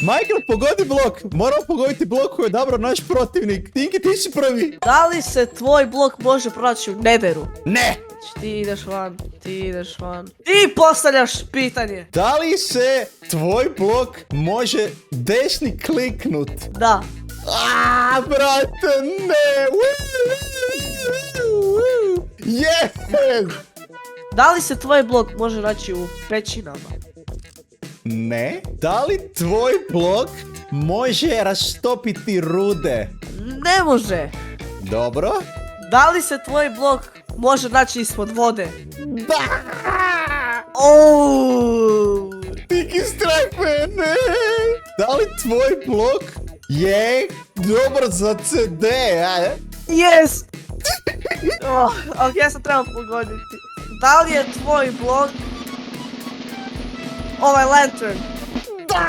Michael, pogodi blok. Moramo pogoditi blok koji je odabrao naš protivnik. Tinky, ti si prvi. Da li se tvoj blok može pronaći u nederu? Ne. Ti ideš van, ti ideš van. Ti postavljaš pitanje. Da li se tvoj blok može desni kliknut? Da. Brate, ne. Yes. Da li se tvoj blok može naći u pećinama? Ne. Da li tvoj blok može rastopiti rude? Ne može. Dobro. Da li se tvoj blok može naći ispod vode? Da. Tiki strah mene. Da li tvoj blok je dobar za CD, a? Yes! Ok, ja sam trebao pogoditi. Da li je tvoj blok ovaj lantern? Da.